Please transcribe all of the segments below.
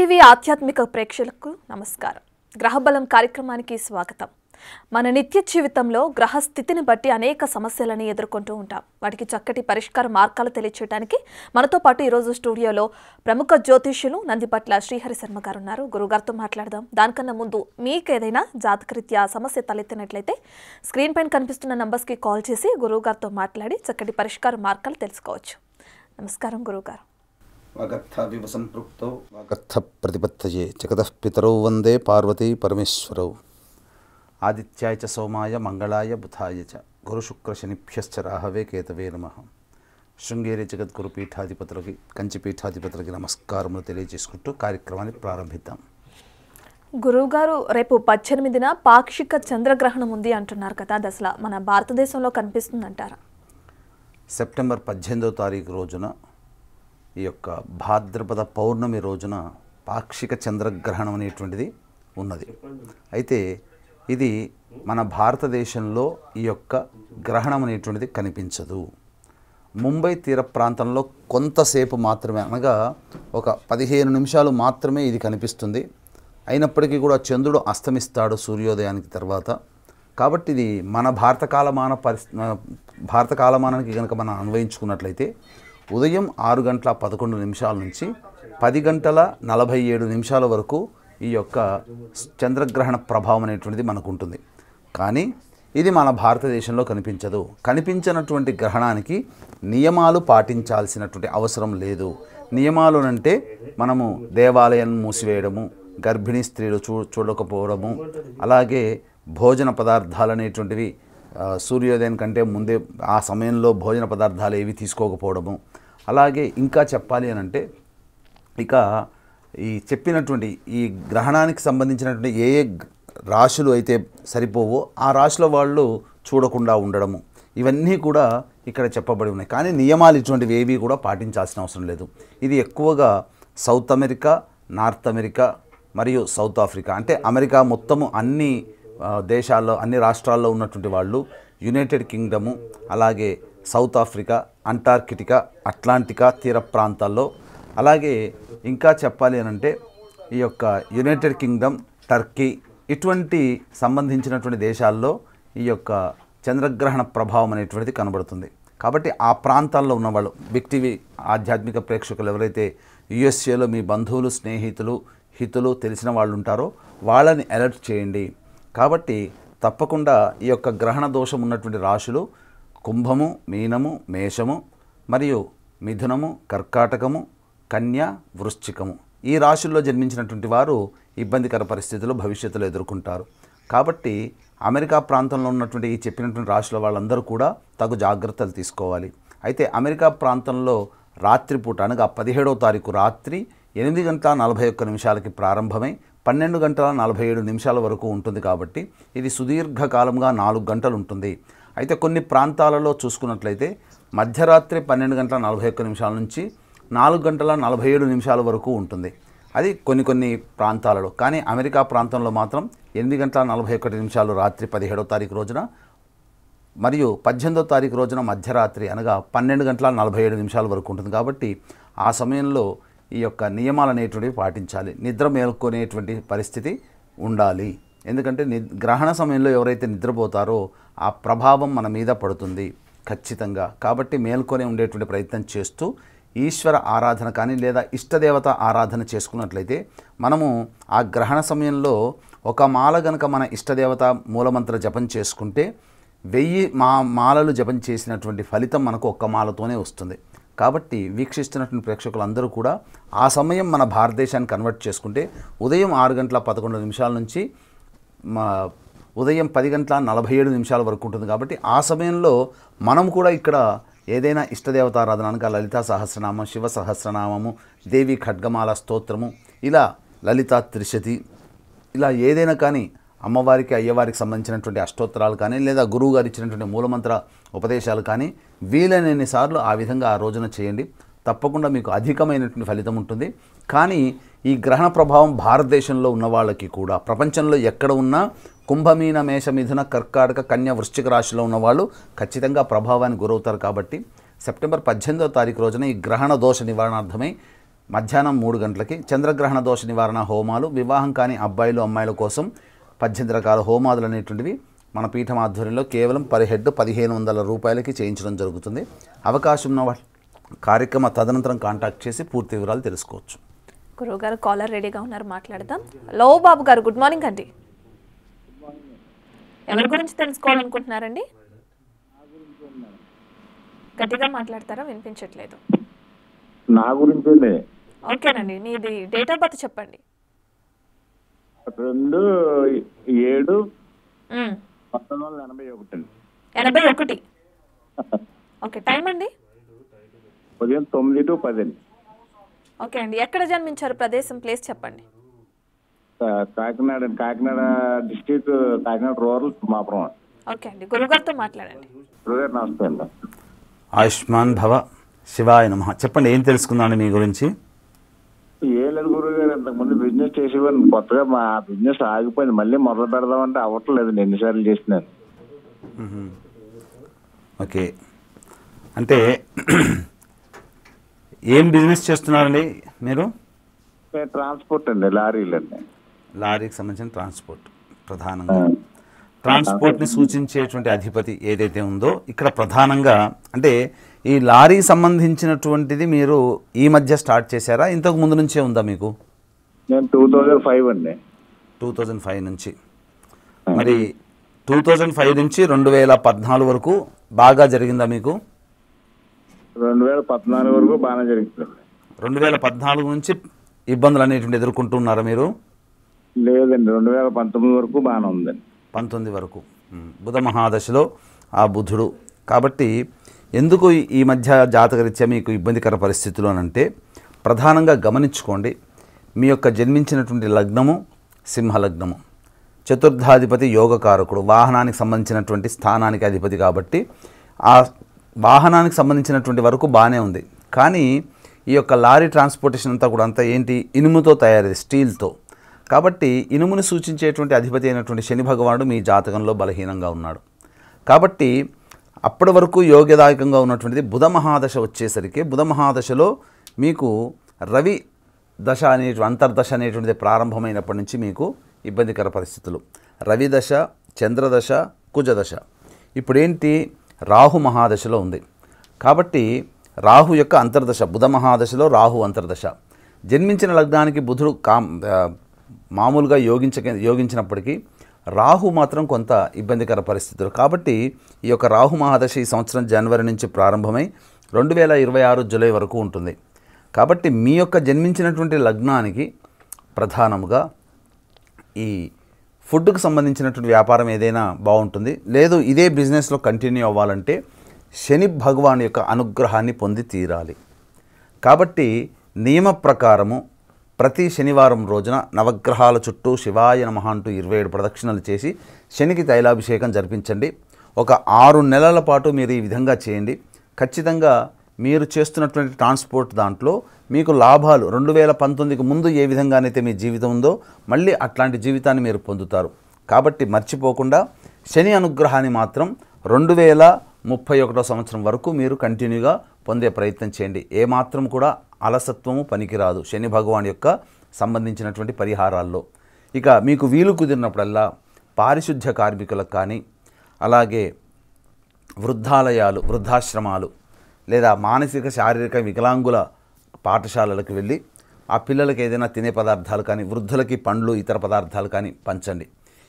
ETV ఆధ్యాత్మిక ప్రేక్షకులకు నమస్కారం. గ్రహబలం కార్యక్రమానికి స్వాగతం. మన నిత్య జీవితంలో గ్రహ స్థితిని బట్టి అనేక సమస్యలను ఎదుర్కొంటూ ఉంటాం. వాటికి చక్కటి పరిష్కార మార్గాలు తెలియచేయడానికి మనతో పాటు ఈరోజు స్టూడియోలో ప్రముఖ జ్యోతిష్యులు నందిపట్ల శ్రీహరి శర్మ గారు ఉన్నారు. గురుగారితో మాట్లాడదాం. దానికన్నా ముందు మీకు ఏదైనా జాతకరీత్యా సమస్య తలెత్తినట్లయితే స్క్రీన్ పైన కనిపిస్తున్న నంబర్స్కి కాల్ చేసి గురువుగారితో మాట్లాడి చక్కటి పరిష్కార మార్గాలు తెలుసుకోవచ్చు. నమస్కారం గురువుగారు. వాగర్థావివ సంపృక్తౌ వాగర్థ ప్రతిపత్తయే జగతః పితరౌ వందే పార్వతీ పరమేశ్వరౌ. ఆదిత్యాయ చ సోమాయ మంగళాయ బుధాయ చ గురుశుక్రశనిభ్యశ్చ రాహవే కేతవే నమః. శృంగేరి జగద్గురు పీఠాధిపతులకి కంచిపీఠాధిపతులకి నమస్కారములు తెలియజేసుకుంటూ కార్యక్రమాన్ని ప్రారంభిద్దాం. గురువుగారు, రేపు 18న పాక్షిక చంద్రగ్రహణం ఉంది అంటున్నారు కదా, అది అసలు మన భారతదేశంలో కనిపిస్తుందంటారా? సెప్టెంబర్ 18వ తారీఖు రోజున ఈ యొక్క భాద్రపద పౌర్ణమి రోజున పాక్షిక చంద్రగ్రహణం అనేటువంటిది ఉన్నది. అయితే ఇది మన భారతదేశంలో ఈ యొక్క గ్రహణం అనేటువంటిది కనిపించదు. ముంబై తీర ప్రాంతంలో కొంతసేపు మాత్రమే, అనగా ఒక 15 నిమిషాలు మాత్రమే ఇది కనిపిస్తుంది. అయినప్పటికీ కూడా చంద్రుడు అస్తమిస్తాడు సూర్యోదయానికి తర్వాత. కాబట్టి ఇది మన భారత కాలమానానికి కనుక మనం అన్వయించుకున్నట్లయితే ఉదయం 6:11 నుంచి 10:47 వరకు ఈ యొక్క చంద్రగ్రహణ ప్రభావం అనేటువంటిది మనకు ఉంటుంది. కానీ ఇది మన భారతదేశంలో కనిపించదు. కనిపించినటువంటి గ్రహణానికి నియమాలు పాటించాల్సినటువంటి అవసరం లేదు. నియమాలు అంటే మనము దేవాలయాన్ని మూసివేయడము, గర్భిణీ స్త్రీలు చూడకపోవడము, అలాగే భోజన పదార్థాలు అనేటువంటివి సూర్యోదయం కంటే ముందే ఆ సమయంలో భోజన పదార్థాలు ఏవి తీసుకోకపోవడము, అలాగే ఇంకా చెప్పాలి అని అంటే ఇక ఈ చెప్పినటువంటి ఈ గ్రహణానికి సంబంధించినటువంటి ఏ ఏ రాశులు అయితే సరిపోవో ఆ రాశుల వాళ్ళు చూడకుండా ఉండడము, ఇవన్నీ కూడా ఇక్కడ చెప్పబడి ఉన్నాయి. కానీ నియమాలు ఇటువంటివి ఏవి కూడా పాటించాల్సిన అవసరం లేదు. ఇది ఎక్కువగా సౌత్ అమెరికా, నార్త్ అమెరికా మరియు సౌత్ ఆఫ్రికా, అంటే అమెరికా మొత్తము అన్ని దేశాల్లో అన్ని రాష్ట్రాల్లో ఉన్నటువంటి వాళ్ళు, యునైటెడ్ కింగ్డము, అలాగే సౌత్ ఆఫ్రికా, అంటార్కిటికా, అట్లాంటికా తీర ప్రాంతాల్లో, అలాగే ఇంకా చెప్పాలి అని అంటే ఈ యొక్క యునైటెడ్ కింగ్డమ్, టర్కీ ఇటువంటి సంబంధించినటువంటి దేశాల్లో ఈ యొక్క చంద్రగ్రహణ ప్రభావం అనేటువంటిది కనబడుతుంది. కాబట్టి ఆ ప్రాంతాల్లో ఉన్నవాళ్ళు, బిగ్ టీవీ ఆధ్యాత్మిక ప్రేక్షకులు ఎవరైతే యుఎస్ఏలో మీ బంధువులు, స్నేహితులు, హితులు తెలిసిన వాళ్ళు ఉంటారో వాళ్ళని అలర్ట్ చేయండి. కాబట్టి తప్పకుండా ఈ యొక్క గ్రహణ దోషం ఉన్నటువంటి రాశులు కుంభము, మీనము, మేషము మరియు మిథునము, కర్కాటకము, కన్య, వృశ్చికము. ఈ రాశుల్లో జన్మించినటువంటి వారు ఇబ్బందికర పరిస్థితులు భవిష్యత్తులో ఎదుర్కొంటారు. కాబట్టి అమెరికా ప్రాంతంలో ఉన్నటువంటి ఈ చెప్పినటువంటి రాశుల వాళ్ళందరూ కూడా తగు జాగ్రత్తలు తీసుకోవాలి. అయితే అమెరికా ప్రాంతంలో రాత్రిపూట, అనగా 17వ తారీఖు రాత్రి 8:41 ప్రారంభమై 12:47 వరకు ఉంటుంది. కాబట్టి ఇది సుదీర్ఘకాలంగా 4 గంటలు ఉంటుంది. అయితే కొన్ని ప్రాంతాలలో చూసుకున్నట్లయితే మధ్యరాత్రి 12:41 నుంచి 4:47 వరకు ఉంటుంది. అది కొన్ని ప్రాంతాలలో. కానీ అమెరికా ప్రాంతంలో మాత్రం 8:41 రాత్రి 17వ తారీఖు రోజున మరియు 18వ తారీఖు రోజున మధ్యరాత్రి, అనగా 12:47 వరకు ఉంటుంది. కాబట్టి ఆ సమయంలో ఈ యొక్క నియమాలు అనేటువంటివి పాటించాలి. నిద్ర మేల్కొనేటువంటి పరిస్థితి ఉండాలి. ఎందుకంటే గ్రహణ సమయంలో ఎవరైతే నిద్రపోతారో ఆ ప్రభావం మన మీద పడుతుంది ఖచ్చితంగా. కాబట్టి మేల్కొనే ఉండేటువంటి ప్రయత్నం చేస్తూ ఈశ్వర ఆరాధన కానీ లేదా ఇష్టదేవత ఆరాధన చేసుకున్నట్లయితే మనము ఆ గ్రహణ సమయంలో ఒక మాల గనక మన ఇష్టదేవత మూలమంత్ర జపం చేసుకుంటే 1000 మాలలు జపం చేసినటువంటి ఫలితం మనకు ఒక్క మాలతోనే వస్తుంది. కాబట్టి వీక్షిస్తున్నటువంటి ప్రేక్షకులందరూ కూడా ఆ సమయం మన భారతదేశాన్ని కన్వర్ట్ చేసుకుంటే ఉదయం 6:11 నుంచి ఉదయం 10:47 వరకు ఉంటుంది. కాబట్టి ఆ సమయంలో మనం కూడా ఇక్కడ ఏదైనా ఇష్టదేవతారాధన, అనగా లలితా సహస్రనామం, శివ సహస్రనామము, దేవి ఖడ్గమాల స్తోత్రము, ఇలా లలితా త్రిశతి, ఇలా ఏదైనా కానీ అమ్మవారికి, అయ్యవారికి సంబంధించినటువంటి అష్టోత్తరాలు కానీ లేదా గురువు గారు ఇచ్చినటువంటి మూలమంత్ర ఉపదేశాలు కానీ వీలైనన్ని సార్లు ఆ విధంగా ఆ రోజున చేయండి. తప్పకుండా మీకు అధికమైనటువంటి ఫలితం ఉంటుంది. కానీ ఈ గ్రహణ ప్రభావం భారతదేశంలో ఉన్న వాళ్ళకి కూడా, ప్రపంచంలో ఎక్కడ ఉన్నా కుంభమీన, మేష, మిథున, కర్కాటక, కన్య, వృశ్చిక రాశిలో ఉన్నవాళ్ళు ఖచ్చితంగా ప్రభావానికి గురవుతారు. కాబట్టి సెప్టెంబర్ 18వ తారీఖు రోజున ఈ గ్రహణ దోష నివారణార్థమై మధ్యాహ్నం 3 గంటలకి చంద్రగ్రహణ దోష నివారణ హోమాలు, వివాహం కాని అబ్బాయిలు అమ్మాయిల కోసం 18 రకాల హోమాదులు అనేటువంటివి మన పీఠం ఆధ్వర్యంలో కేవలం పర్ హెడ్ 1500 రూపాయలకి చేయించడం జరుగుతుంది. అవకాశం ఉన్న కార్యక్రమ తదనంతరం కాంటాక్ట్ చేసి పూర్తి వివరాలు తెలుసుకోవచ్చు. గురువుగారు కాలర్ రెడీగా ఉన్నారు, మాట్లాడదాం. లో బాబు గారు, గుడ్ మార్నింగ్ అండి. ఎవరి గురించి తెలుసుకోవాలనుకుంటున్నారండి? గట్టిగా మాట్లాడతారా? వినిపించట్లేదు. నా గురించి ఓకేనండి, మీది డేట్ ఆఫ్ బర్త్ చెప్పండి. 2/7/1981. 81. ఓకే, టైం అండి? ఉదయం 9 to 10. ఓకే అండి, ఎక్కడ జన్మించారు? ప్రదేశం, ప్లేస్ చెప్పండి. Kakinada district, Kakinada rural, Mapuram. Okay అండి, గురుగారితో మాట్లాడండి. నమస్తే అండి. ఆయుష్మాన్ భవ, శివాయ నమః. చెప్పండి, ఏం తెలుసుకుందామండి మీ గురించి? ఏం లేదు గురువు గారు, ఇంతకుముందు బిజినెస్ చేసేవాడిని. కొత్తగా మా బిజినెస్ ఆగిపోయింది. మళ్ళీ మొదలు పెడదామంటే అవ్వట్లేదు. ఎన్నిసార్లు చేసినాను. ఓకే, అంటే ఏం బిజినెస్ చేస్తున్నారండి మీరు? ట్రాన్స్పోర్ట్ అండి, లారీలు అండి. లారీకి సంబంధించిన ట్రాన్స్పోర్ట్. ప్రధానంగా ట్రాన్స్పోర్ట్ని సూచించేటువంటి అధిపతి ఏదైతే ఉందో ఇక్కడ ప్రధానంగా, అంటే ఈ లారీ సంబంధించినటువంటిది మీరు ఈ మధ్య స్టార్ట్ చేశారా, ఇంతకు ముందు నుంచే ఉందా మీకు? నేను 2005 అండి. 2005 నుంచి. మరి 2005 నుంచి 2014 వరకు బాగా జరిగిందా మీకు? 2014 వరకు బాగానే జరిగింది. 2014 నుంచి ఇబ్బందులు అనేటువంటి ఎదుర్కొంటున్నారా మీరు? లేదండి, 2019 వరకు బాగానే ఉందండి. 19 వరకు బుధ మహాదశలో ఆ బుధుడు. కాబట్టి ఎందుకు ఈ మధ్య జాతకరీత్యా మీకు ఇబ్బందికర పరిస్థితులు అని అంటే, ప్రధానంగా గమనించుకోండి, మీ యొక్క జన్మించినటువంటి లగ్నము సింహలగ్నము, చతుర్థాధిపతి యోగకారకుడు, వాహనానికి సంబంధించినటువంటి స్థానానికి అధిపతి. కాబట్టి ఆ వాహనానికి సంబంధించినటువంటి వరకు బాగానే ఉంది. కానీ ఈ యొక్క లారీ ట్రాన్స్పోర్టేషన్ అంతా కూడా అంతా ఏంటి, ఇనుముతో తయారైంది, స్టీల్తో. కాబట్టి ఇనుమును సూచించేటువంటి అధిపతి అయినటువంటి శని భగవానుడు మీ జాతకంలో బలహీనంగా ఉన్నాడు. కాబట్టి అప్పటి వరకు యోగ్యదాయకంగా ఉన్నటువంటిది బుధ మహాదశ వచ్చేసరికి, బుధ మహాదశలో మీకు రవి దశ అంతర్దశ అనేటువంటిది ప్రారంభమైనప్పటి నుంచి మీకు ఇబ్బందికర పరిస్థితులు. రవి దశ, చంద్రదశ, కుజదశ. ఇప్పుడేంటి, రాహు మహాదశలో ఉంది. కాబట్టి రాహు యొక్క అంతర్దశ, బుధ మహాదశలో రాహు అంతర్దశ. జన్మించిన లగ్నానికి బుధుడు మామూలుగా యోగించినప్పటికీ రాహు మాత్రం కొంత ఇబ్బందికర పరిస్థితులు. కాబట్టి ఈ యొక్క రాహు మహాదశ ఈ సంవత్సరం జనవరి నుంచి ప్రారంభమై 2026 జూలై వరకు ఉంటుంది. కాబట్టి మీ యొక్క జన్మించినటువంటి లగ్నానికి ప్రధానముగా ఈ ఫుడ్కు సంబంధించినటువంటి వ్యాపారం ఏదైనా బాగుంటుంది. లేదు ఇదే బిజినెస్లో కంటిన్యూ అవ్వాలంటే శని భగవాన్ యొక్క అనుగ్రహాన్ని పొంది తీరాలి. కాబట్టి నియమ ప్రకారము ప్రతి శనివారం రోజున నవగ్రహాల చుట్టూ శివాయ నమః అంటూ 27 ప్రదక్షిణలు చేసి శనికి తైలాభిషేకం జరిపించండి. ఒక 6 నెలల పాటు మీరు ఈ విధంగా చేయండి. ఖచ్చితంగా మీరు చేస్తున్నటువంటి ట్రాన్స్పోర్ట్ దాంట్లో మీకు లాభాలు 2019కి ముందు ఏ విధంగానైతే మీ జీవితం ఉందో మళ్ళీ అట్లాంటి జీవితాన్ని మీరు పొందుతారు. కాబట్టి మర్చిపోకుండా శని అనుగ్రహాన్ని మాత్రం 2031 సంవత్సరం వరకు మీరు కంటిన్యూగా పొందే ప్రయత్నం చేయండి. ఏమాత్రం కూడా అలసత్వము పనికిరాదు శని భగవాన్ యొక్క సంబంధించినటువంటి పరిహారాల్లో. ఇక మీకు వీలు కుదిరినప్పుడల్లా పారిశుద్ధ్య కార్మికులకు కానీ, అలాగే వృద్ధాలయాలు, వృద్ధాశ్రమాలు లేదా మానసిక శారీరక వికలాంగుల పాఠశాలలకు వెళ్ళి ఆ పిల్లలకి ఏదైనా తినే పదార్థాలు కానీ, వృద్ధులకి పండ్లు ఇతర పదార్థాలు కానీ పంచండి.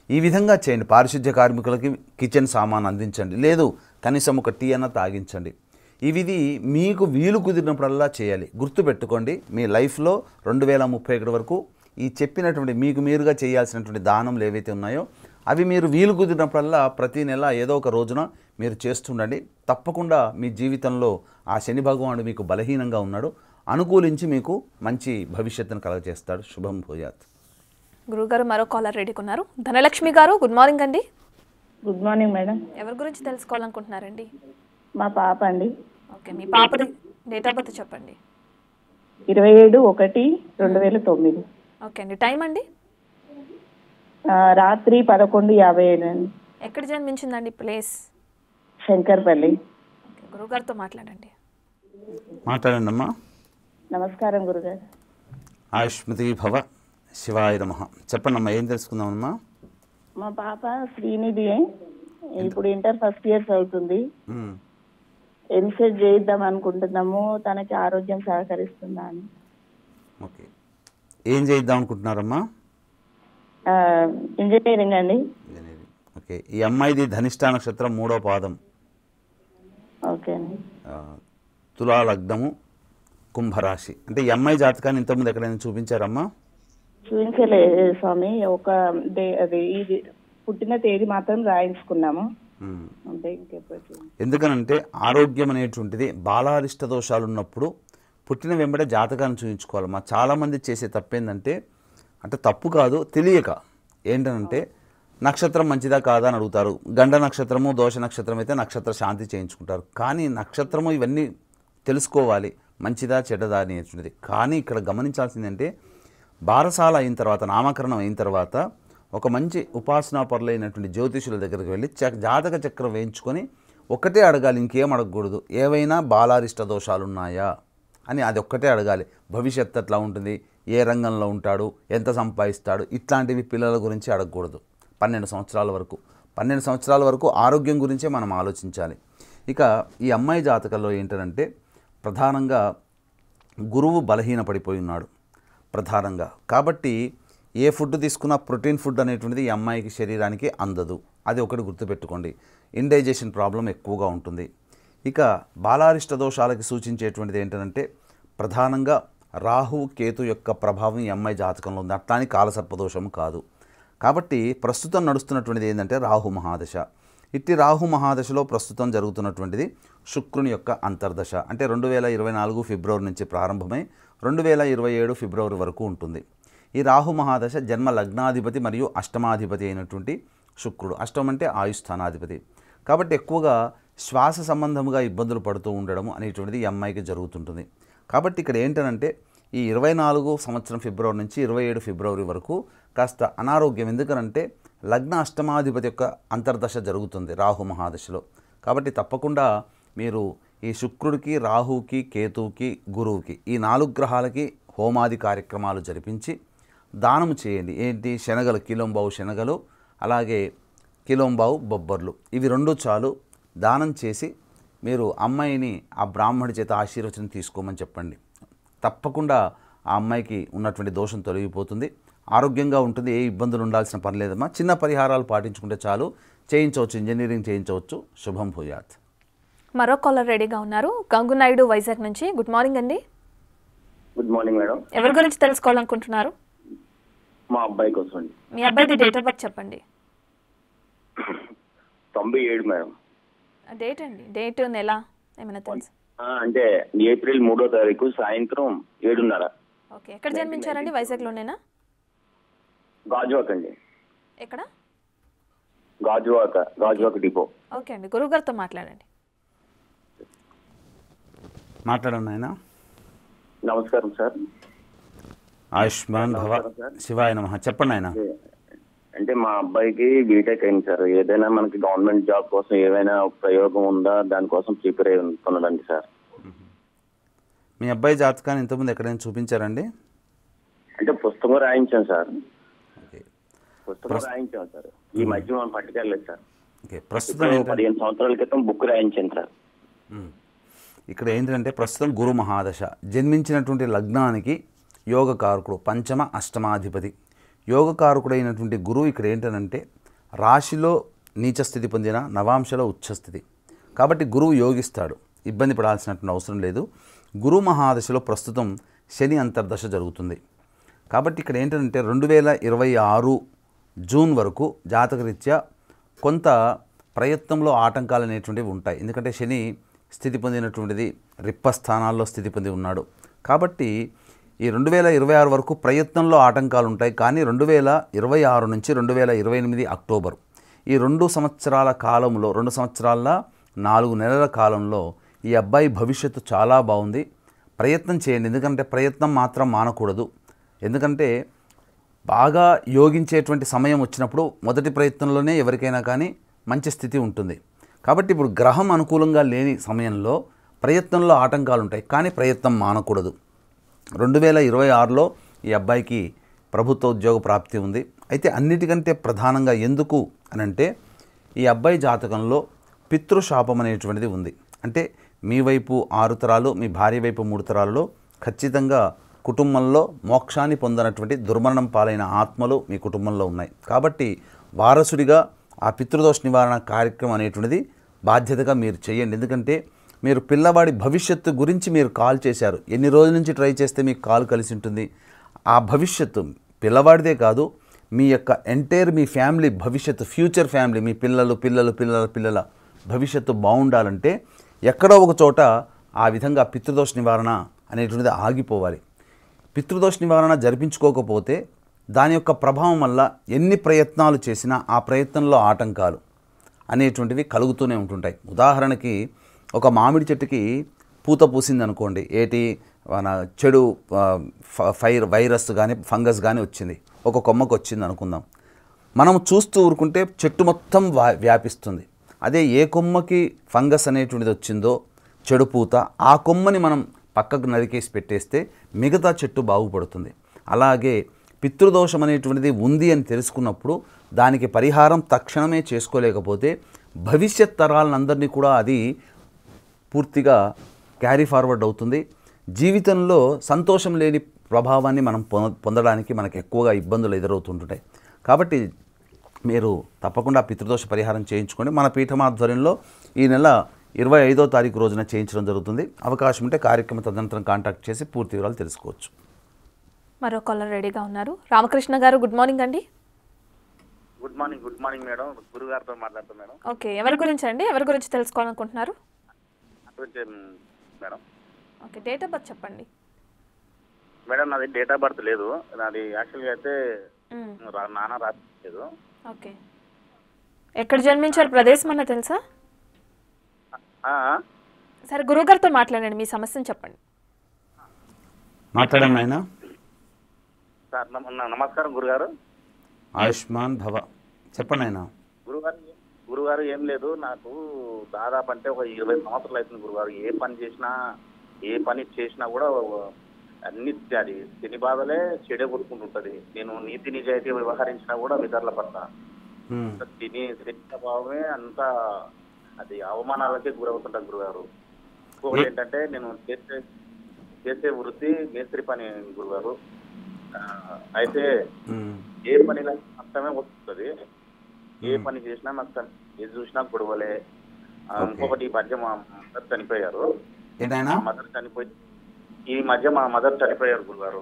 ఈ విధంగా చేయండి. పారిశుద్ధ్య కార్మికులకి కిచెన్ సామాన్ అందించండి. లేదు కనీసం ఒక టీ అన్న తాగించండి. ఇది మీకు వీలు కుదిరినప్పుడల్లా చేయాలి. గుర్తుపెట్టుకోండి, మీ లైఫ్లో 2031 వరకు ఈ చెప్పినటువంటి మీకు మీరుగా చేయాల్సినటువంటి దానములు ఏవైతే ఉన్నాయో అవి మీరు వీలు కుదిరినప్పుడల్లా ప్రతి నెల ఏదో ఒక రోజున మీరు చేస్తుండండి. తప్పకుండా మీ జీవితంలో ఆ శని భగవానుడు మీకు బలహీనంగా ఉన్నాడు, అనుకూలించి మీకు మంచి భవిష్యత్తును కలగజేస్తాడు. శుభం భూయాత్. గురుగారు మరో కాలర్ రెడీగా ఉన్నారు. ధనలక్ష్మి గారు, గుడ్ మార్నింగ్ అండి. Good morning madam. ఎవరి గురించి తెలుసుకోవాలనుకుంటున్నారండి? మా పాప అండి. ఓకే, మీ పాపది డేట్ ఆఫ్ బర్త్ చెప్పండి. 27/1/2009. ఓకే అండి, టైం అండి? రాత్రి 11:57 అండి. ఎక్కడ జన్మించిందండి? ప్లేస్? శంకర్పల్లి. గురుగారితో మాట్లాడండి. మాట్లాడండి అమ్మా. నమస్కారం గురుగారు. ఆయుష్మతి భవ. శివాయ నమః. చెప్పండమ్మా, ఏం తెలుసుకుందామమ్మా? మా పాప శ్రీనిధి ఇప్పుడు ఇంటర్ ఫస్ట్ ఇయర్ చదువుతుంది. ఎంసెట్ చేయిద్దాం అనుకుంటున్నాము. తనకి ఆరోగ్యం సహకరిస్తుందా అని. ఓకే, ఏం చేద్దాం అనుకుంటున్నారమ్మా? ఇంజనీరింగ్ అండి. ఓకే, ఈ అమ్మాయిది ధనిష్ఠా నక్షత్రం 3వ పాదం, ఓకే అండి. తులా లగ్నము, కుంభరాశి. అంటే ఈ అమ్మాయి జాతకాన్ని ఇంతకుముందు ఎక్కడైనా చూపించారమ్మా? చూపించలేదు స్వామి. అది ఇది పుట్టిన తేదీ మాత్రం రాయించుకున్నాము అంటే ఇంకెప్పుడు. ఎందుకనంటే ఆరోగ్యం అనేటువంటిది బాలారిష్ట దోషాలు ఉన్నప్పుడు పుట్టిన వెంబడే జాతకాన్ని చూపించుకోవాలమ్మా. చాలామంది చేసే తప్పేందంటే, అంటే తప్పు కాదు, తెలియక ఏంటంటే నక్షత్రం మంచిదా కాదా అని అడుగుతారు. గండ నక్షత్రము దోష నక్షత్రం అయితే నక్షత్ర శాంతి చేయించుకుంటారు. కానీ నక్షత్రము ఇవన్నీ తెలుసుకోవాలి, మంచిదా చెడ్డదా అనేటువంటిది. కానీ ఇక్కడ గమనించాల్సిందంటే బారసాల అయిన తర్వాత, నామకరణం అయిన తర్వాత ఒక మంచి ఉపాసనాపరులైనటువంటి జ్యోతిషుల దగ్గరికి వెళ్ళి జాతక చక్రం వేయించుకొని ఒక్కటే అడగాలి, ఇంకేం అడగకూడదు. ఏవైనా బాలారిష్ట దోషాలు ఉన్నాయా అని అది ఒక్కటే అడగాలి. భవిష్యత్తు ఎట్లా ఉంటుంది, ఏ రంగంలో ఉంటాడు, ఎంత సంపాదిస్తాడు, ఇట్లాంటివి పిల్లల గురించి అడగకూడదు. 12 సంవత్సరాల వరకు ఆరోగ్యం గురించే మనం ఆలోచించాలి. ఇక ఈ అమ్మాయి జాతకంలో ఏంటంటే ప్రధానంగా గురువు బలహీనపడిపోయి ఉన్నాడు ప్రధానంగా. కాబట్టి ఏ ఫుడ్ తీసుకున్నా ప్రోటీన్ ఫుడ్ అనేటువంటిది ఈ అమ్మాయికి శరీరానికి అందదు. అది ఒకటి గుర్తుపెట్టుకోండి. ఇండైజెషన్ ప్రాబ్లం ఎక్కువగా ఉంటుంది. ఇక బాలారిష్ట దోషాలకి సూచించేటువంటిది ఏంటంటే ప్రధానంగా రాహు కేతు యొక్క ప్రభావం ఈ అమ్మాయి జాతకంలో ఉంది. అట్లాని కాలసర్పదోషం కాదు. కాబట్టి ప్రస్తుతం నడుస్తున్నటువంటిది ఏంటంటే రాహు మహాదశ. ఇట్టి రాహు మహాదశలో ప్రస్తుతం జరుగుతున్నటువంటిది శుక్రుని యొక్క అంతర్దశ. అంటే 2024 ఫిబ్రవరి నుంచి ప్రారంభమై 2027 ఫిబ్రవరి వరకు ఉంటుంది. ఈ రాహు మహాదశ జన్మ లగ్నాధిపతి మరియు అష్టమాధిపతి అయినటువంటి శుక్రుడు. అష్టం అంటే ఆయుస్థానాధిపతి. కాబట్టి ఎక్కువగా శ్వాస సంబంధముగా ఇబ్బందులు పడుతూ ఉండడం అనేటువంటిది ఈ అమ్మాయికి జరుగుతుంటుంది. కాబట్టి ఇక్కడ ఏంటంటే ఈ 24 సంవత్సరం ఫిబ్రవరి నుంచి 27 ఫిబ్రవరి వరకు కాస్త అనారోగ్యం. ఎందుకనంటే లగ్న అష్టమాధిపతి యొక్క అంతర్దశ జరుగుతుంది రాహు మహాదశలో. కాబట్టి తప్పకుండా మీరు ఈ శుక్రుడికి, రాహుకి, కేతువుకి, గురువుకి, ఈ 4 గ్రహాలకి హోమాది కార్యక్రమాలు జరిపించి దానము చేయండి. ఏంటి, శనగలు, కిలోంబావు శనగలు, అలాగే కిలోంబావు బొబ్బర్లు, ఇవి 2 చాలు. దానం చేసి మీరు అమ్మాయిని ఆ బ్రాహ్మడి చేత ఆశీర్వచనం తీసుకోమని చెప్పండి. తప్పకుండా ఆ అమ్మాయికి ఉన్నటువంటి దోషం తొలగిపోతుంది, ఆరోగ్యంగా ఉంటుంది. ఏ ఇబ్బందులు ఉండాల్సిన పని లేదమ్మా. చిన్న పరిహారాలు పాటించుకుంటే చాలు, చేయించవచ్చు, ఇంజనీరింగ్ చేయించవచ్చు. శుభం భూయాత్. మరో కాలర్ రెడీగా ఉన్నారు. గంగునాయుడు, వైజాగ్ నుంచి. గుడ్ మార్నింగ్ అండి. Good morning madam. ఎవరి గురించి తెలుసుకోవాలనుకుంటున్నారు? మా అబ్బాయి కోసం అండి. మీ అబ్బాయిది డేట్ ఆఫ్ బర్త్ చెప్పండి. 97 మేడం. డేట్ అండి, డేట్, నెల ఏమైనా తెలుసు? అంటే ఏప్రిల్ 3వ తారీఖు సాయంత్రం 7:30. ఓకే, ఎక్కడ జన్మించారండి? వైజాగ్లోనేనా? గాజువాక అండి. ఎక్కడ? గాజువాక డిపో. ఓకే అండి, గురువుగారితో మాట్లాడండి. మాట్లాడండి ఆయన. నమస్కారం సార్. ఆయుష్మాన్ భవ. శివాయ నమః. చెప్పండి ఆయన. అంటే మా అబ్బాయికి బీటెక్ అయింది సార్. ఏదైనా మనకి గవర్నమెంట్ జాబ్ కోసం ఏమైనా ప్రయోగం ఉందా, దానికోసం ప్రిపేర్ అవుతున్నాడండి సార్. మీ అబ్బాయి జాతకాన్ని ఇంతకుముందు ఎక్కడైనా చూపించారండి? అంటే పుస్తకం రాయించాం సార్. ఓకే, పుస్తకం రాయించాం సార్. ఈ మధ్య మనం పట్టుకెళ్ళలేదు సార్. ఓకే, ప్రస్తుతం 15 సంవత్సరాల క్రితం బుక్ రాయించాను సార్. ఇక్కడ ఏంటంటే ప్రస్తుతం గురు మహాదశ జన్మించినటువంటి లగ్నానికి యోగకారకుడు, పంచమ అష్టమాధిపతి. యోగకారకుడైనటువంటి గురువు ఇక్కడ ఏంటంటే రాశిలో నీచస్థితి పొందిన, నవాంశలో ఉచ్చస్థితి. కాబట్టి గురువు యోగిస్తాడు, ఇబ్బంది పడాల్సినటువంటి అవసరం లేదు. గురు మహాదశలో ప్రస్తుతం శని అంతర్దశ జరుగుతుంది. కాబట్టి ఇక్కడ ఏంటంటే 2026 జూన్ వరకు జాతకరీత్యా కొంత ప్రయత్నంలో ఆటంకాలు అనేటువంటివి ఉంటాయి. ఎందుకంటే శని స్థితి పొందినటువంటిది రిప్ప స్థానాల్లో స్థితి పొంది ఉన్నాడు. కాబట్టి ఈ 2026 వరకు ప్రయత్నంలో ఆటంకాలు ఉంటాయి. కానీ 2026 నుంచి 2028 అక్టోబర్, ఈ 2 సంవత్సరాల కాలంలో, 2 సంవత్సరాల 4 నెలల కాలంలో ఈ అబ్బాయి భవిష్యత్తు చాలా బాగుంది. ప్రయత్నం చేయండి. ఎందుకంటే ప్రయత్నం మాత్రం మానకూడదు. ఎందుకంటే బాగా యోగించేటువంటి సమయం వచ్చినప్పుడు మొదటి ప్రయత్నంలోనే ఎవరికైనా కానీ మంచి స్థితి ఉంటుంది. కాబట్టి ఇప్పుడు గ్రహం అనుకూలంగా లేని సమయంలో ప్రయత్నంలో ఆటంకాలు ఉంటాయి. కానీ ప్రయత్నం మానకూడదు. 2026లో ఈ అబ్బాయికి ప్రభుత్వ ఉద్యోగ ప్రాప్తి ఉంది. అయితే అన్నిటికంటే ప్రధానంగా ఎందుకు అనంటే ఈ అబ్బాయి జాతకంలో పితృశాపం అనేటువంటిది ఉంది. అంటే మీ వైపు 6 తరాలు, మీ భార్య వైపు 3 తరాలలో ఖచ్చితంగా కుటుంబంలో మోక్షాన్ని పొందనటువంటి దుర్మరణం పాలైన ఆత్మలు మీ కుటుంబంలో ఉన్నాయి. కాబట్టి వారసుడిగా ఆ పితృదోష నివారణ కార్యక్రమం అనేటువంటిది బాధ్యతగా మీరు చేయండి. ఎందుకంటే మీరు పిల్లవాడి భవిష్యత్తు గురించి మీరు కాల్ చేశారు. ఎన్ని రోజుల నుంచి ట్రై చేస్తే మీకు కాల్ కలిసి ఉంటుంది. ఆ భవిష్యత్తు పిల్లవాడిదే కాదు, మీ యొక్క ఎంటైర్ మీ ఫ్యామిలీ భవిష్యత్తు, ఫ్యూచర్ ఫ్యామిలీ, మీ పిల్లల భవిష్యత్తు బాగుండాలంటే ఎక్కడో ఒక చోట ఆ విధంగా పితృదోష నివారణ అనేటువంటిది ఆగిపోవాలి. పితృదోష నివారణ జరిపించుకోకపోతే దాని యొక్క ప్రభావం వల్ల ఎన్ని ప్రయత్నాలు చేసినా ఆ ప్రయత్నంలో ఆటంకాలు అనేటువంటివి కలుగుతూనే ఉంటుంటాయి. ఉదాహరణకి ఒక మామిడి చెట్టుకి పూత పూసింది అనుకోండి, ఏటి మన చెడు వైరస్ కానీ ఫంగస్ కానీ వచ్చింది, ఒక కొమ్మకు వచ్చింది అనుకుందాం. మనం చూస్తూ ఊరుకుంటే చెట్టు మొత్తం వ్యాపిస్తుంది. అదే ఏ కొమ్మకి ఫంగస్ అనేటువంటిది వచ్చిందో చెడు పూత, ఆ కొమ్మని మనం పక్కకు నరికేసి పెట్టేస్తే మిగతా చెట్టు బాగుపడుతుంది. అలాగే పితృదోషం అనేటువంటిది ఉంది అని తెలుసుకున్నప్పుడు దానికి పరిహారం తక్షణమే చేసుకోలేకపోతే భవిష్యత్ తరాలందరినీ కూడా అది పూర్తిగా క్యారీ ఫార్వర్డ్ అవుతుంది. జీవితంలో సంతోషం లేని ప్రభావాన్ని మనం పొందడానికి మనకు ఎక్కువగా ఇబ్బందులు ఎదురవుతుంటాయి. కాబట్టి మీరు తప్పకుండా పితృదోష పరిహారం చేయించుకోండి. మన పీఠమాధ్వర్యంలో ఈ నెల 25వ తారీఖు రోజున చేయించడం జరుగుతుంది. అవకాశం ఉంటే కార్యక్రమం తదనంతరం కాంటాక్ట్ చేసి పూర్తి వివరాలు తెలుసుకోవచ్చు. మరో కాలర్ రెడీగా ఉన్నారు. రామకృష్ణ గారు, గుడ్ మార్నింగ్ అండి. Good morning madam. గురుగారితో మాట్లాడుతాం మేడం. ఓకే, ఎవరి గురించి అండి? ఎవరి గురించి తెలుసుకోవాలనుకుంటున్నారు madam? Okay, date of birth చెప్పండి మేడం. నాది డేట్ ఆఫ్ బర్త్ లేదు, నాది యాక్చువల్గా అయితే నాన్న రాలేదు. ఓకే, ఎక్కడ జన్మించారు, ప్రదేశం అన్న తెలుసా? సరే, గురుగారితో మాట్లాడండి, మీ సమస్యను చెప్పండి. మాట్లాడండి ఆయన. సార్ నమస్కారం గురుగారు. ఆయుష్మాన్ భవ, చెప్పండి ఆయన. గురుగారు ఏం లేదు, నాకు దాదాపు అంటే ఒక 20 సంవత్సరాలు అవుతుంది గురుగారు. ఏ పని చేసినా కూడా అన్ని అది తిని బాధలే చెడే కొట్టుకుంటుంటది. నేను నీతి నిజాయితీ వ్యవహరించినా కూడా ఇతరుల పట్ల తిని భావమే అంతా అది అవమానాలకే గురవుతుంటాను గురుగారు. ఇంకొకటి ఏంటంటే నేను చేసే వృత్తి మేస్త్రి పని గురుగారు. అయితే ఏ పని నష్టమే వస్తుంది, ఏ పని చేసినా నష్టం, ఏది చూసినా గొడవలే. ఇంకొకటి ఈ మధ్య మా మదర్ చనిపోయారు. ఈ మధ్య మా మదర్ చనిపోయారు గురుగారు.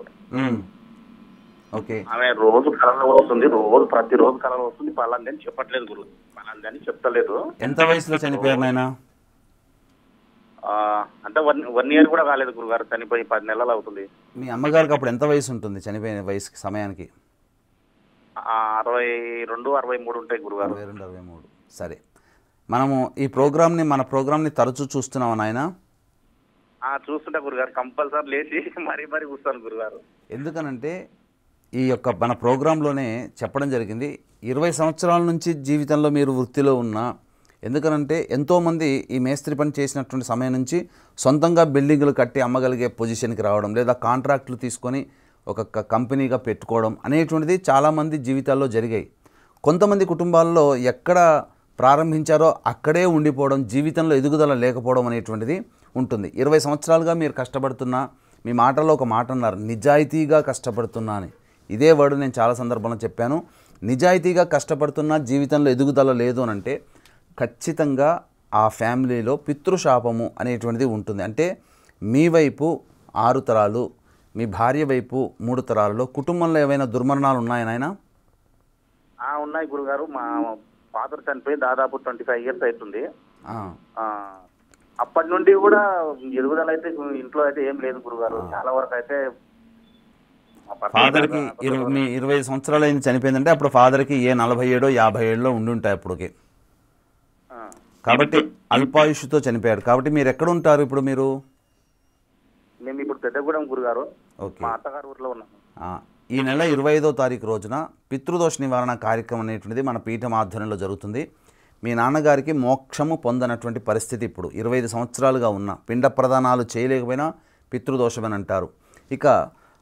ఆమె రోజు కళలో వస్తుంది, ప్రతిరోజు కళలో వస్తుంది. పలాంది అని చెప్పట్లేదు గురు, పలాంది అని చెప్తలేదు. ఎంత వయసులో చనిపోయారు నాయన? అంటే 1 year కూడా కాలేదు గురుగారు, చనిపోయి 10 నెలలు అవుతుంది. మీ అమ్మగారికి అప్పుడు ఎంత వయసు ఉంటుంది చనిపోయిన వయసుకి సమయానికి? 62, 63 ఉంటాయి గురుగారు. 62, 63. సరే, మనము ఈ ప్రోగ్రామ్ని మన ప్రోగ్రామ్ని తరచూ చూస్తున్నాం నాయన? చూస్తుంటా గురుగారు, కంపల్సరీ లేచి మరీ చూస్తాను గురుగారు. ఎందుకనంటే ఈ యొక్క మన ప్రోగ్రాంలోనే చెప్పడం జరిగింది, 20 సంవత్సరాల నుంచి జీవితంలో మీరు వృత్తిలో ఉన్నా, ఎందుకనంటే ఎంతోమంది ఈ మేస్త్రి పని చేసినటువంటి సమయం నుంచి సొంతంగా బిల్డింగులు కట్టి అమ్మగలిగే పొజిషన్కి రావడం, లేదా కాంట్రాక్టులు తీసుకొని ఒక కంపెనీగా పెట్టుకోవడం అనేటువంటిది చాలామంది జీవితాల్లో జరిగాయి. కొంతమంది కుటుంబాల్లో ఎక్కడ ప్రారంభించారో అక్కడే ఉండిపోవడం, జీవితంలో ఎదుగుదల లేకపోవడం అనేటువంటిది ఉంటుంది. 20 సంవత్సరాలుగా మీరు కష్టపడుతున్నా, మీ మాటల్లో ఒక మాట అన్నారు, నిజాయితీగా కష్టపడుతున్నా అని. ఇదే వర్డ్ నేను చాలా సందర్భంలో చెప్పాను. నిజాయితీగా కష్టపడుతున్నా జీవితంలో ఎదుగుదల లేదు అని అంటే ఖచ్చితంగా ఆ ఫ్యామిలీలో పితృశాపము అనేటువంటిది ఉంటుంది. అంటే మీ వైపు 6 తరాలు, మీ భార్య వైపు 3 తరాలలో కుటుంబంలో ఏవైనా దుర్మరణాలు ఉన్నాయా నాయన? ఉన్నాయి గురుగారు. మా ఫాదర్ చనిపోయి దాదాపు 25 years అవుతుంది. అప్పటి నుండి కూడా ఎదుగుదల అయితే ఇంట్లో అయితే ఏం లేదు గురుగారు. చాలా వరకు అయితే ఫాదర్కి 20 సంవత్సరాలు అయింది చనిపోయిందంటే అప్పుడు ఫాదర్కి 47, 50 ఉండుంటాయి అప్పటికి. కాబట్టి అల్పాయుష్తో చనిపోయాడు. కాబట్టి మీరు ఎక్కడ ఉంటారు ఇప్పుడు? మేము ఇప్పుడు పెద్దగూడెం గురుగారు. మా అత్తగారు ఊర్లో ఉన్నాము. ఈ నెల 25వ తారీఖు రోజున పితృదోష నివారణ కార్యక్రమం అనేటువంటిది మన పీఠం ఆధ్వర్యంలో జరుగుతుంది. మీ నాన్నగారికి మోక్షము పొందనటువంటి పరిస్థితి ఇప్పుడు 25 సంవత్సరాలుగా ఉన్న, పిండ ప్రదానాలు చేయలేకపోయినా పితృదోషమని అంటారు. ఇక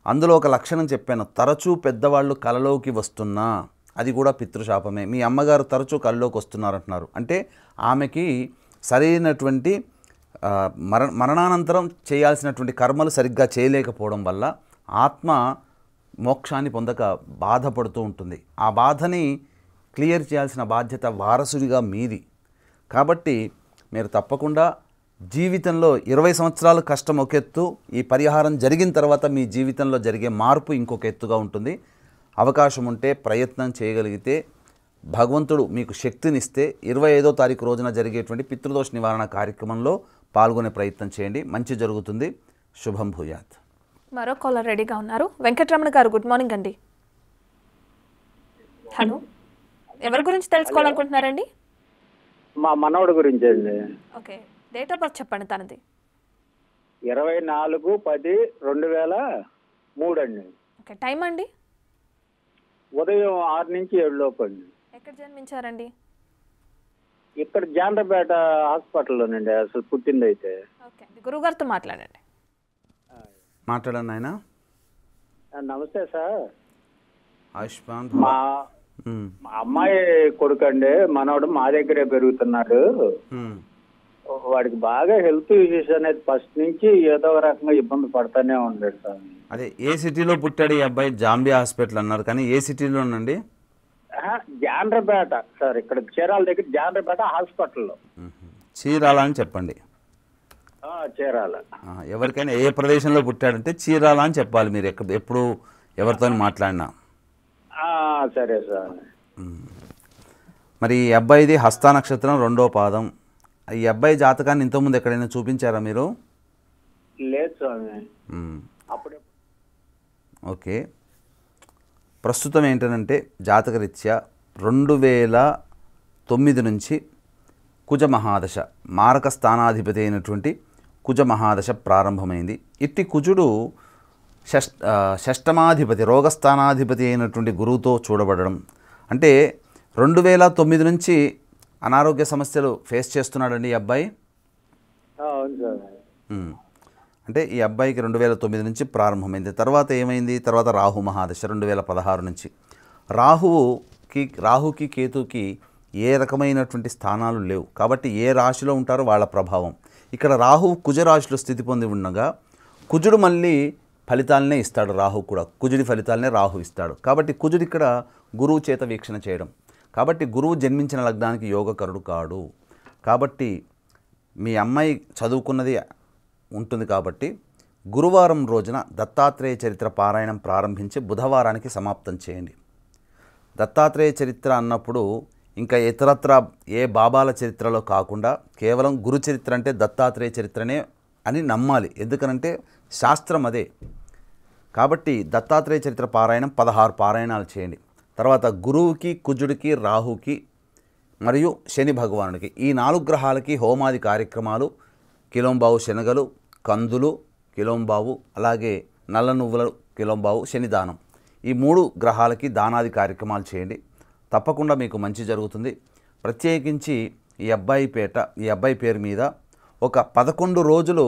అందులో ఒక లక్షణం చెప్పాను, తరచూ పెద్దవాళ్ళు కలలోకి వస్తున్నా అది కూడా పితృశాపమే. మీ అమ్మగారు తరచూ కలలోకి వస్తున్నారంటున్నారు అంటే ఆమెకి సరైనటువంటి మరణానంతరం చేయాల్సినటువంటి కర్మలు సరిగ్గా చేయలేకపోవడం వల్ల ఆత్మ మోక్షాన్ని పొందక బాధపడుతూ ఉంటుంది. ఆ బాధని క్లియర్ చేయాల్సిన బాధ్యత వారసుడిగా మీది. కాబట్టి మీరు తప్పకుండా జీవితంలో 20 సంవత్సరాలు కష్టం ఒక ఎత్తు, ఈ పరిహారం జరిగిన తర్వాత మీ జీవితంలో జరిగే మార్పు ఇంకొక ఎత్తుగా ఉంటుంది. అవకాశం ఉంటే ప్రయత్నం చేయగలిగితే భగవంతుడు మీకు శక్తినిస్తే 25వ తారీఖు రోజున జరిగేటువంటి పితృదోష నివారణ కార్యక్రమంలో పాల్గొనే ప్రయత్నం చేయండి, మంచి జరుగుతుంది. శుభం భూయాత్. మరో కాలర్ రెడీగా ఉన్నారు. వెంకటరమణ గారు, గుడ్ మార్నింగ్ అండి. హలో, ఎవరి గురించి తెలుసుకోవాలనుకుంటున్నారండి? మా మనవడి గురించి అండి. ఓకే, డేట్ ఆఫ్ బర్త్ చెప్పండి తనది. 24/10/2003 అండి. ఓకే, టైం అండి? ఉదయం 6 నుంచి 7 లోపు అండి. ఎక్కడ జన్మించారండి? ఇక్కడ జాండ్రపేట హాస్పిటల్లోనండి అసలు పుట్టింది అయితే. ఓకే, గురుగారితో మాట్లాడండి. మాట్లాడండి ఆయన. నమస్తే సార్. ఆయుష్మాన్. మా అమ్మాయి కొడుకు అండి, మనవడు మా దగ్గరే పెరుగుతున్నాడు. వాడికి బాగా హెల్త్ ఇష్యూస్ అనేది ఫస్ట్ నుంచి ఏదో ఒక రకంగా ఇబ్బంది పడతానే ఉన్నాడు సార్. అదే ఏ సిటీలో పుట్టాడు ఈ అబ్బాయి? జాంబియా హాస్పిటల్ అన్నారు కానీ ఏ సిటీలోనండి? జాండ్రపేట సార్, ఇక్కడ చీరాల దగ్గర జాండ్రపేట హాస్పిటల్లో. చీరాల అని చెప్పండి. చీరాల. ఎవరికైనా ఏ ప్రదేశంలో పుట్టాడంటే చీరాల అని చెప్పాలి మీరు ఎప్పుడు ఎవరితో మాట్లాడినా. సరే సార్. మరి ఈ అబ్బాయిది హస్త నక్షత్రం 2వ పాదం. ఈ అబ్బాయి జాతకాన్ని ఇంతకుముందు ఎక్కడైనా చూపించారా మీరు? లేదు స్వామి. అప్పుడే. ఓకే, ప్రస్తుతం ఏంటంటే జాతకరీత్యా 2009 నుంచి కుజ మహాదశ, మారక స్థానాధిపతి అయినటువంటి కుజ మహాదశ ప్రారంభమైంది. ఇట్టి కుజుడు షష్టమాధిపతి, రోగస్థానాధిపతి అయినటువంటి గురువుతో చూడబడడం అంటే 2009 నుంచి అనారోగ్య సమస్యలు ఫేస్ చేస్తున్నాడండి ఈ అబ్బాయి. అంటే ఈ అబ్బాయికి 2009 నుంచి ప్రారంభమైంది. తర్వాత ఏమైంది? తర్వాత రాహు మహాదశ 2016 నుంచి. రాహుకి కేతుకి ఏ రకమైనటువంటి స్థానాలు లేవు కాబట్టి ఏ రాశిలో ఉంటారో వాళ్ళ ప్రభావం. ఇక్కడ రాహువు కుజరాశిలో స్థితి పొంది ఉండగా కుజుడు మళ్ళీ ఫలితాలనే ఇస్తాడు. రాహు కూడా కుజుడి ఫలితాలనే రాహు ఇస్తాడు. కాబట్టి కుజుడు ఇక్కడ గురువు చేత వీక్షణ చేయడం. కాబట్టి గురువు జన్మించిన లగ్నానికి యోగకరుడు కాడు. కాబట్టి మీ అమ్మాయి చదువుకున్నది ఉంటుంది కాబట్టి గురువారం రోజున దత్తాత్రేయ చరిత్ర పారాయణం ప్రారంభించి బుధవారానికి సమాప్తం చేయండి. దత్తాత్రేయ చరిత్ర అన్నప్పుడు ఇంకా ఇతరత్ర ఏ బాబాల చరిత్రలో కాకుండా కేవలం గురు చరిత్ర అంటే దత్తాత్రేయ చరిత్రనే అని నమ్మాలి. ఎందుకనంటే శాస్త్రం అదే. కాబట్టి దత్తాత్రేయ చరిత్ర పారాయణం 16 పారాయణాలు చేయండి. తర్వాత గురువుకి, కుజుడికి, రాహుకి మరియు శని భగవానుడికి ఈ 4 గ్రహాలకి హోమాది కార్యక్రమాలు, కిలోంబావు శనగలు, కందులు కిలోంబావు, అలాగే నల్ల నువ్వుల కిలోంబావు, శనిదానం, ఈ 3 గ్రహాలకి దానాది కార్యక్రమాలు చేయండి. తప్పకుండా మీకు మంచి జరుగుతుంది. ప్రత్యేకించి ఈ అబ్బాయి పేరు మీద ఒక 11 రోజులు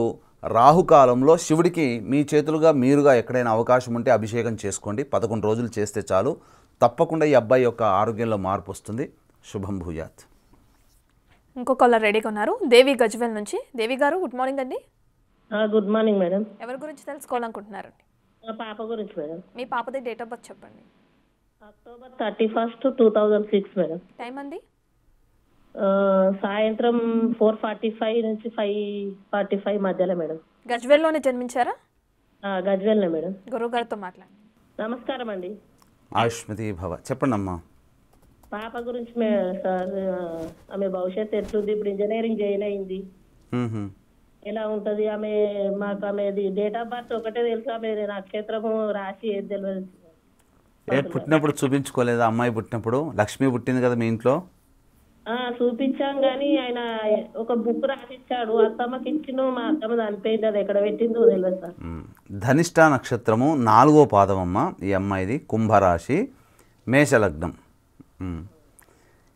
రాహుకాలంలో శివుడికి మీ చేతులుగా మీరుగా ఎక్కడైనా అవకాశం ఉంటే అభిషేకం చేసుకోండి. 11 రోజులు చేస్తే చాలు. తప్పకుండా ఈ అబ్బాయి యొక్క ఆరోగ్యంలో మార్పు వస్తుంది. శుభం భూయాత్. ఇంకో కాలర్ రెడీగా ఉన్నారు. దేవి గజ్వెల్ నుంచి. దేవి గారు, గుడ్ మార్నింగ్ అండి. Good morning madam. ఎవరి గురించి తెలుసుకోవాలనుకుంటున్నారండి? మా పాప గురించి మేడం. మీ పాపది డేట్ ఆఫ్ బర్త్ చెప్పండి. October 31, 2006 madam. టైం అండి? సాయంత్రం 4:45 నుంచి 5:45 మధ్యలో మేడం. గజ్వెల్లోనే జన్మించారా? గజ్వెల్నే మేడం. గురువు గారితో మాట్లాడండి. నమస్కారం అండి. ఆయుష్మతి భవ. చెప్పండి అమ్మా. పాప గురించి సార్, ఆమె భవిష్యత్తు ఎట్లుంది? ఇప్పుడు ఇంజనీరింగ్ జాయిన్ అయింది, ఎలా ఉంటుంది ఆమె? మాకు ఆమెది డేట్ ఆఫ్ బర్త్ ఒకటే తెలుసు, ఆమె నక్షత్రము రాశి ఏది తెలియదు. పుట్టినప్పుడు చూపించుకోలేదా? అమ్మాయి పుట్టినప్పుడు లక్ష్మి పుట్టింది కదా మీ ఇంట్లో? చూపించాం కానీ ఆయన ఒక బుక్ రాసిచ్చాడు, అత్తమ్మకి ఇచ్చిన, మా అత్తమ్మ చనిపోయింది, అది ఎక్కడ పెట్టిందో తెలియదు సార్. ధనిష్ట నక్షత్రము 4వ పాదం అమ్మ ఈ అమ్మాయిది, కుంభరాశి, మేషలగ్నం.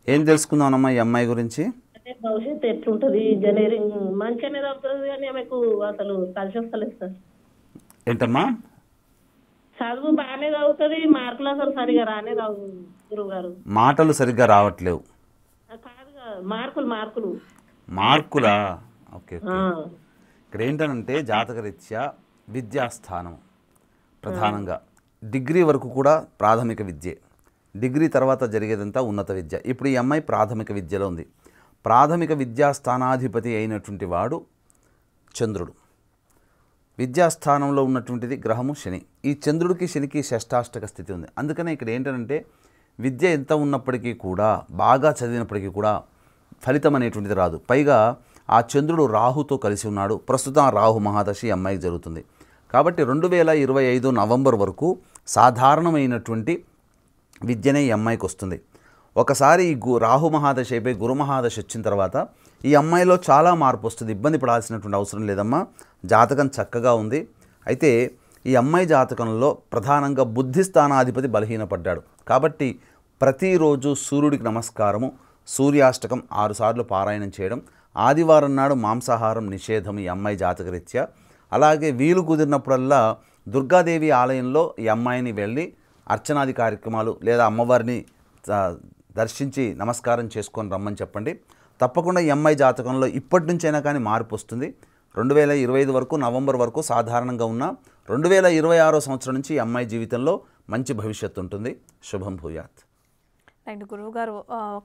ఏం తెలుసుకుందామమ్మా ఈ అమ్మాయి గురించి? అంటే భవిష్యత్తు ఎట్లుంటది? ఇంజనీరింగ్ మంచిగానే అవుతుంది కానీ ఆమెకు అసలు కలిసి వస్తలేదు సార్. ఏంటమ్మా? చదువు బాగానే చదువుతుంది, మార్కులు అసలు సరిగా రానే రావు గురువు గారు. మాటలు సరిగ్గా రావట్లేవు. కాదు మార్కులు మార్కులా? ఓకే. ఇక్కడ ఏంటంటే జాతకరీత్యా విద్యాస్థానం ప్రధానంగా డిగ్రీ వరకు కూడా ప్రాథమిక విద్యే, డిగ్రీ తర్వాత జరిగేదంతా ఉన్నత విద్య. ఇప్పుడు ఈ అమ్మాయి ప్రాథమిక విద్యలో ఉంది. ప్రాథమిక విద్యాస్థానాధిపతి అయినటువంటి వాడు చంద్రుడు, విద్యాస్థానంలో ఉన్నటువంటిది గ్రహము శని. ఈ చంద్రుడికి శనికి షష్టాష్టక స్థితి ఉంది. అందుకనే ఇక్కడ ఏంటంటే విద్య ఎంత ఉన్నప్పటికీ కూడా, బాగా చదివినప్పటికీ కూడా ఫలితం అనేటువంటిది రాదు. పైగా ఆ చంద్రుడు రాహుతో కలిసి ఉన్నాడు. ప్రస్తుతం రాహు మహాదశ ఈ అమ్మాయికి జరుగుతుంది. కాబట్టి 2025 నవంబర్ వరకు సాధారణమైనటువంటి విద్యనే ఈ అమ్మాయికి వస్తుంది. ఒకసారి ఈ రాహు మహాదశ అయిపోయి గురు మహాదశ వచ్చిన తర్వాత ఈ అమ్మాయిలో చాలా మార్పు వస్తుంది. ఇబ్బంది పడాల్సినటువంటి అవసరం లేదమ్మా. జాతకం చక్కగా ఉంది. అయితే ఈ అమ్మాయి జాతకంలో ప్రధానంగా బుద్ధి స్థానాధిపతి బలహీనపడ్డాడు. కాబట్టి ప్రతిరోజు సూర్యుడికి నమస్కారము, సూర్యాష్టకం 6 సార్లు పారాయణం చేయడం, ఆదివారం నాడు మాంసాహారం నిషేధం ఈ అమ్మాయి జాతకరీత్యా. అలాగే వీలు కుదిరినప్పుడల్లా దుర్గాదేవి ఆలయంలో ఈ అమ్మాయిని వెళ్ళి అర్చనాది కార్యక్రమాలు లేదా అమ్మవారిని దర్శించి నమస్కారం చేసుకొని రమ్మని చెప్పండి. తప్పకుండా ఈ అమ్మాయి జాతకంలో ఇప్పటి నుంచైనా కానీ మార్పు వస్తుంది. 2025 వరకు నవంబర్ వరకు సాధారణంగా ఉన్న 2026 సంవత్సరం నుంచి ఈ అమ్మాయి జీవితంలో మంచి భవిష్యత్తు ఉంటుంది. శుభం భూయాత్. అండ్ గురువుగారు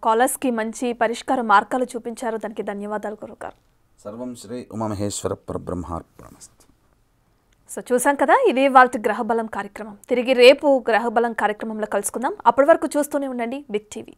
కాలర్స్కి మంచి పరిష్కార మార్గాలు చూపించారు, దానికి ధన్యవాదాలు గురువుగారు. సర్వం శ్రీ ఉమామహేశ్వర పరబ్రహ్మార్పణమస్తు. సో చూసాం కదా, ఇది వాళ్ళ గ్రహబలం కార్యక్రమం. తిరిగి రేపు గ్రహబలం కార్యక్రమంలో కలుసుకుందాం. అప్పటి వరకు చూస్తూనే ఉండండి big TV.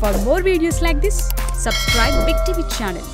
For more videos like this, subscribe Big TV channel.